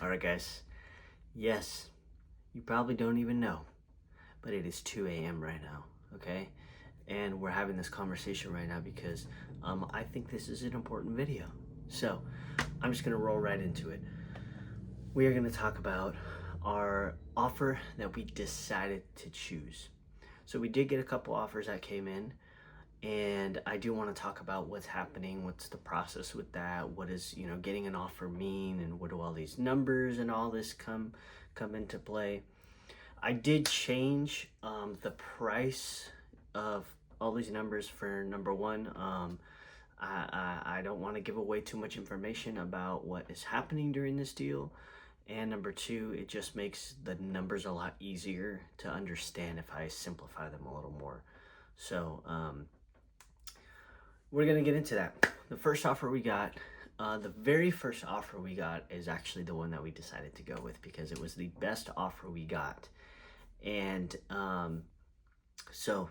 Alright, guys. Yes, you probably don't even know, but it is 2 a.m. right now, okay? And we're having this conversation right now because I think this is an important video. So I'm just gonna roll right into it. We are gonna talk about our offer that we decided to choose. So we did get a couple offers that came in, and I do want to talk about what's happening, what's the process with that, what is, getting an offer mean, and what do all these numbers and all this come into play. I did change the price of all these numbers for number one. I don't want to give away too much information about what is happening during this deal. And number two, it just makes the numbers a lot easier to understand if I simplify them a little more. So, we're going to get into that. The first offer we got, the very first offer we got is actually the one that we decided to go with because it was the best offer we got. And so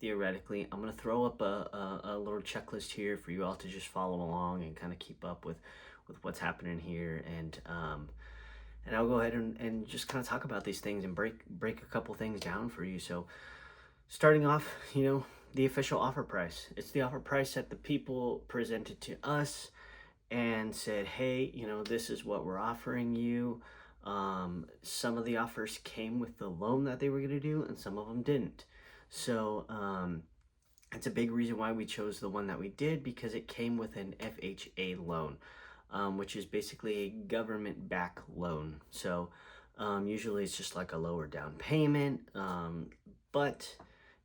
theoretically, I'm going to throw up a little checklist here for you all to just follow along and kind of keep up with what's happening here. And I'll go ahead and just kind of talk about these things and break a couple things down for you. So starting off, the official offer price. It's the offer price that the people presented to us and said, hey, this is what we're offering you. Some of the offers came with the loan that they were going to do, and some of them didn't. So it's a big reason why we chose the one that we did, because it came with an FHA loan, which is basically a government-backed loan. So usually it's just like a lower down payment, but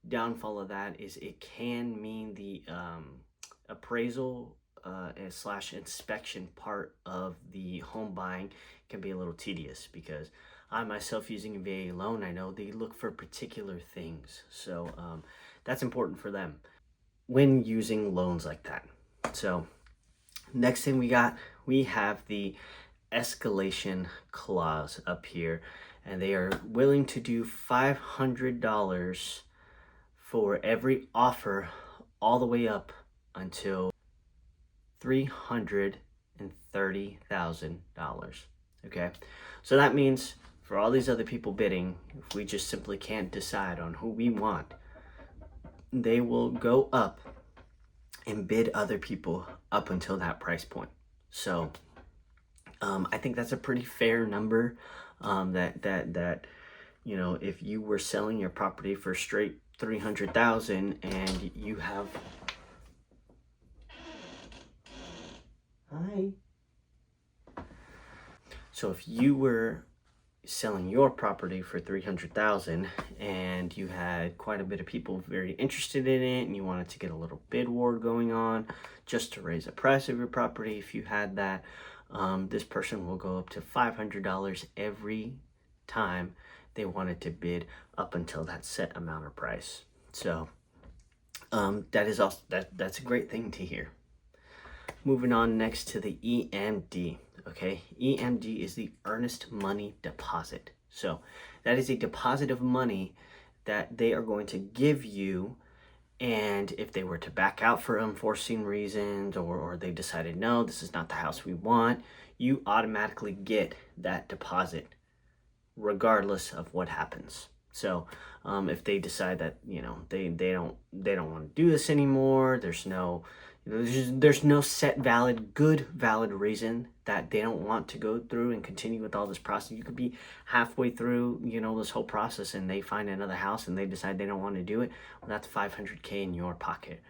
downfall of that is it can mean the appraisal slash inspection part of the home buying can be a little tedious, because I myself, using a VA loan, I know they look for particular things. So that's important for them when using loans like that. So next thing we have the escalation clause up here, and they are willing to do $500 for every offer all the way up until $330,000. Okay, so that means for all these other people bidding, if we just simply can't decide on who we want, they will go up and bid other people up until that price point. So I think that's a pretty fair number. That if you were selling your property for straight 300,000 and you have so if you were selling your property for 300,000 and you had quite a bit of people very interested in it, and you wanted to get a little bid war going on just to raise the price of your property, if you had that, this person will go up to $500 every time they wanted to bid up until that set amount of price. So that is also that's a great thing to hear. Moving on next to the EMD. Okay, EMD is the earnest money deposit. So that is a deposit of money that they are going to give you, and if they were to back out for unforeseen reasons, or they decided, no, this is not the house we want, you automatically get that deposit regardless of what happens. So if they decide that they don't want to do this anymore, there's no set valid reason that they don't want to go through and continue with all this process. You could be halfway through this whole process and they find another house and they decide they don't want to do it. Well, that's $500K in your pocket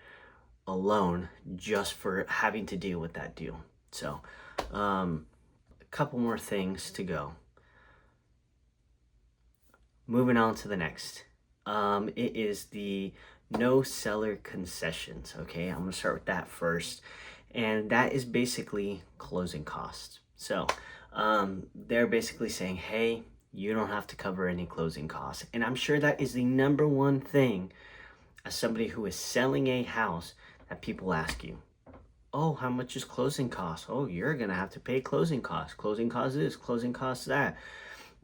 alone just for having to deal with that deal. So a couple more things to go. Moving on to the next. It is the no seller concessions. Okay, I'm gonna start with that first, and that is basically closing costs. So they're basically saying, hey, you don't have to cover any closing costs. And I'm sure that is the number one thing, as somebody who is selling a house, that people ask you. Oh, how much is closing costs? Oh, you're gonna have to pay closing costs. Closing costs this, closing costs that.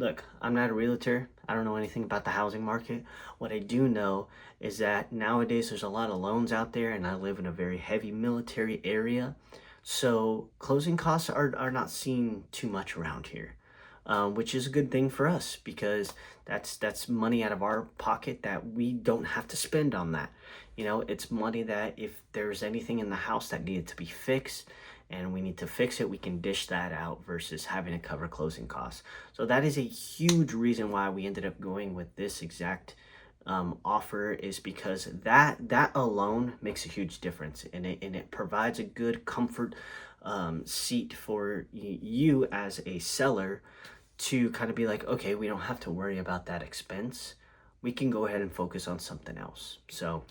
Look, I'm not a realtor. I don't know anything about the housing market. What I do know is that nowadays there's a lot of loans out there, and I live in a very heavy military area. So closing costs are not seen too much around here, which is a good thing for us because that's money out of our pocket that we don't have to spend on that. You know, it's money that if there's anything in the house that needed to be fixed and we need to fix it, we can dish that out versus having to cover closing costs. So that is a huge reason why we ended up going with this exact offer, is because that alone makes a huge difference, and it provides a good comfort seat for you as a seller to kind of be like, okay, we don't have to worry about that expense. We can go ahead and focus on something else. So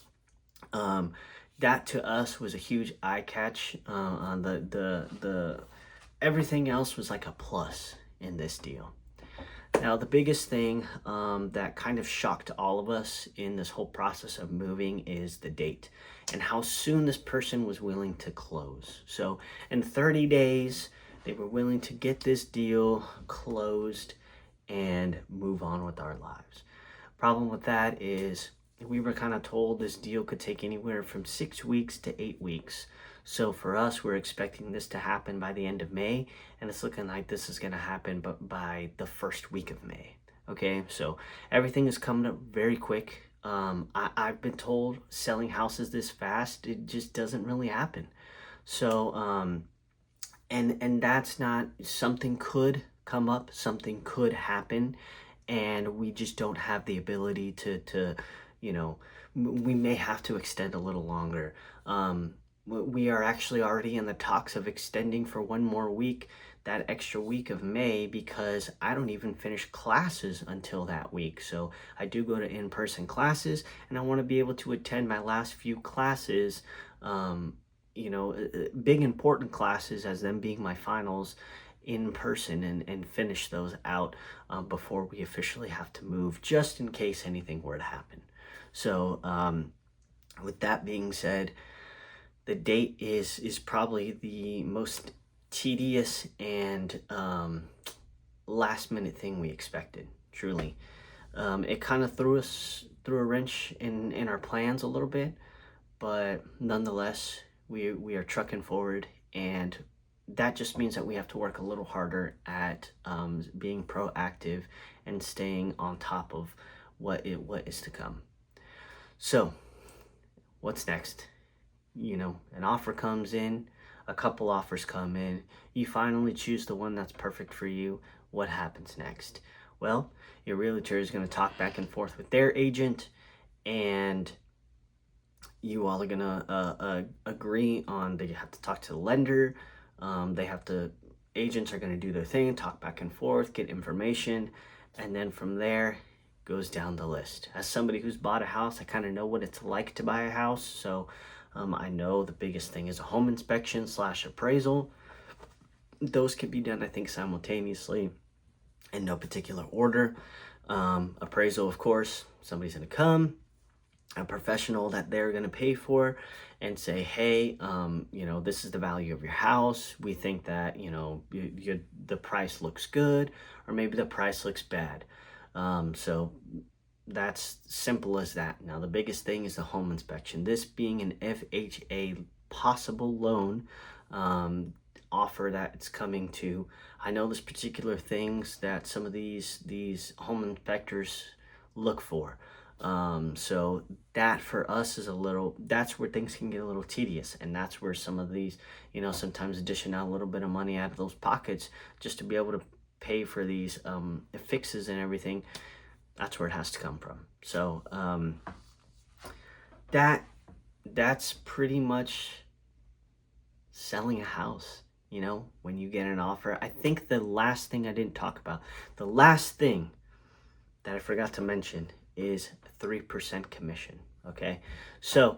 um, that to us was a huge eye catch. On the everything else was like a plus in this deal. Now, the biggest thing that kind of shocked all of us in this whole process of moving is the date and how soon this person was willing to close. So, in 30 days, they were willing to get this deal closed and move on with our lives. Problem with that is we were kind of told this deal could take anywhere from 6 weeks to 8 weeks. So for us, we're expecting this to happen by the end of May, and it's looking like this is going to happen but by the first week of May. Okay, so everything is coming up very quick. I've been told selling houses this fast, it just doesn't really happen. So, and that's not, something could come up, something could happen, and we just don't have the ability to you know, we may have to extend a little longer. We are actually already in the talks of extending for one more week, that extra week of May, because I don't even finish classes until that week. So I do go to in-person classes, and I want to be able to attend my last few classes, big important classes as them being my finals, in person, and finish those out before we officially have to move, just in case anything were to happen. So with that being said, the date is probably the most tedious and last minute thing we expected, truly. It kind of threw a wrench in our plans a little bit, but nonetheless, we are trucking forward, and that just means that we have to work a little harder at being proactive and staying on top of what is to come. So, what's next? You know, an offer comes in, a couple offers come in, you finally choose the one that's perfect for you. What happens next? Well, your realtor is going to talk back and forth with their agent, and you all are going to agree on that. You have to talk to the lender. Agents are going to do their thing, talk back and forth, get information, and then from there goes down the list. As somebody who's bought a house, I kind of know what it's like to buy a house. So I know the biggest thing is a home inspection / appraisal. Those can be done, I think, simultaneously in no particular order. Appraisal, of course, somebody's going to come, a professional that they're going to pay for, and say, hey, this is the value of your house. We think that, the price looks good, or maybe the price looks bad. So that's simple as that. Now, the biggest thing is the home inspection. This being an FHA possible loan offer that it's coming to, I know there's particular things that some of these home inspectors look for. So that for us is that's where things can get a little tedious, and that's where some of these, sometimes dishing out a little bit of money out of those pockets just to be able to pay for these fixes and everything, that's where it has to come from. So that's pretty much selling a house. When you get an offer, I think the last thing I didn't talk about, the last thing that I forgot to mention is 3% commission. Okay, so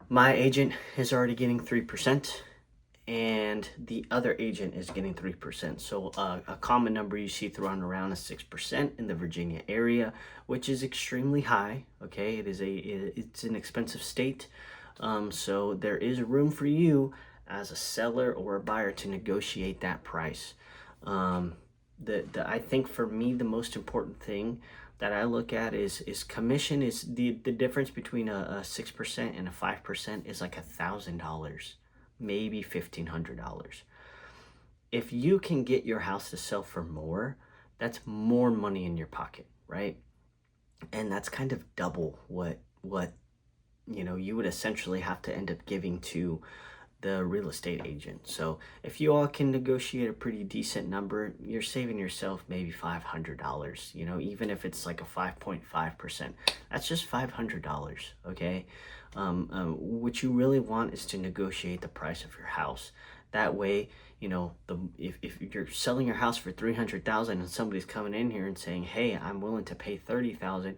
my agent is already getting 3%, and the other agent is getting 3%. So a common number you see thrown around is 6% in the Virginia area, which is extremely high. Okay, it's an expensive state, so there is room for you as a seller or a buyer to negotiate that price. I think for me, the most important thing that I look at is commission. Is the difference between a 6% and a 5% is like $1,000 maybe $1,500. If you can get your house to sell for more, that's more money in your pocket, right? And that's kind of double what you would essentially have to end up giving to the real estate agent. So if you all can negotiate a pretty decent number, you're saving yourself maybe $500, even if it's like a 5.5%, that's just $500. Okay. What you really want is to negotiate the price of your house. That way, if you're selling your house for 300,000 and somebody's coming in here and saying, hey, I'm willing to pay 30,000,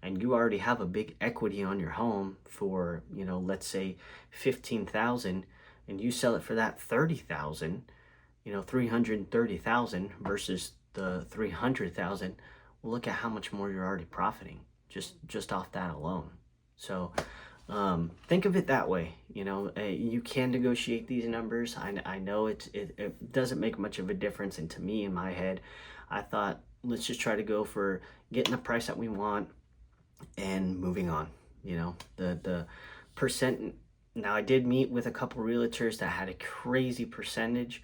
and you already have a big equity on your home for, let's say 15,000, and you sell it for that 30,000, 330,000 versus the 300,000, well, look at how much more you're already profiting just off that alone. So think of it that way. You can negotiate these numbers. I know it doesn't make much of a difference, and to me, in my head, I thought, let's just try to go for getting the price that we want and moving on. The percent. Now, I did meet with a couple realtors that had a crazy percentage,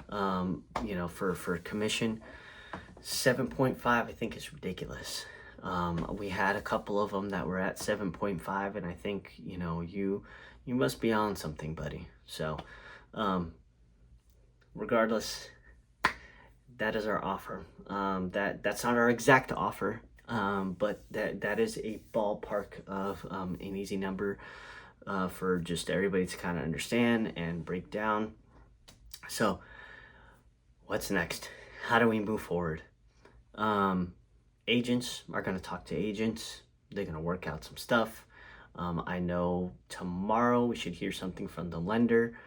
for commission. 7.5, I think, is ridiculous. We had a couple of them that were at 7.5, and I think, you must be on something, buddy. So, regardless, that is our offer. That's not our exact offer, but that is a ballpark of an easy number for just everybody to kind of understand and break down. So, what's next? How do we move forward? Agents are going to talk to agents. They're going to work out some stuff. I know tomorrow we should hear something from the lender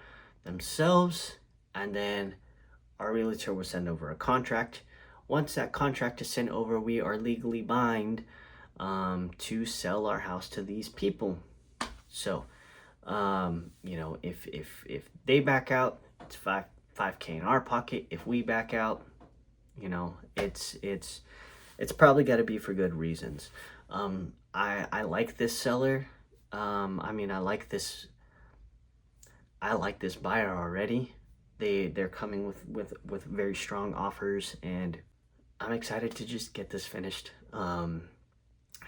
themselves, and then our realtor will send over a contract. Once that contract is sent over, we are legally bound to sell our house to these people. So, if they back out, it's $5K in our pocket. If we back out, it's probably got to be for good reasons. I like this seller. I like this buyer already. They're coming with very strong offers, and I'm excited to just get this finished.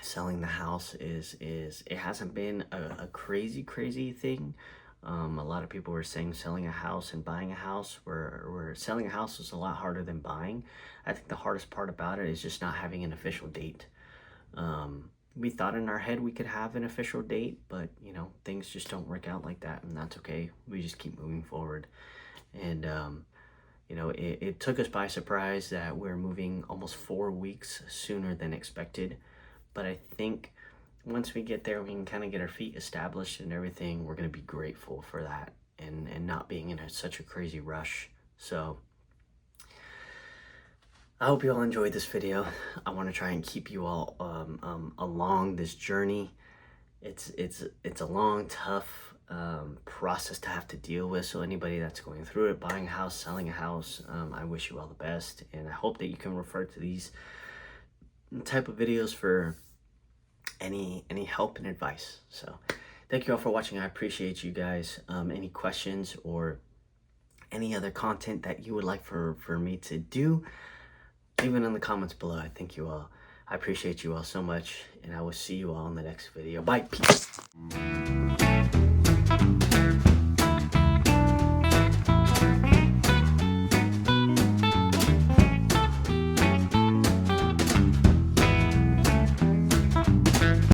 Selling the house it hasn't been a crazy thing. A lot of people were saying selling a house and buying a house, where selling a house is a lot harder than buying. I think the hardest part about it is just not having an official date. We thought in our head we could have an official date, but things just don't work out like that, and that's okay. We just keep moving forward. And it took us by surprise that we're moving almost 4 weeks sooner than expected. But I think once we get there, we can kind of get our feet established and everything. We're going to be grateful for that and not being in such a crazy rush. So I hope you all enjoyed this video. I want to try and keep you all along this journey. It's a long, tough process to have to deal with. So anybody that's going through it, buying a house, selling a house, I wish you all the best. And I hope that you can refer to these type of videos for any help and advice. So thank you all for watching. I appreciate you guys. Any questions or any other content that you would like for me to do, leave it in the comments below. I thank you all. I appreciate you all so much, and I will see you all in the next video. Bye. Peace.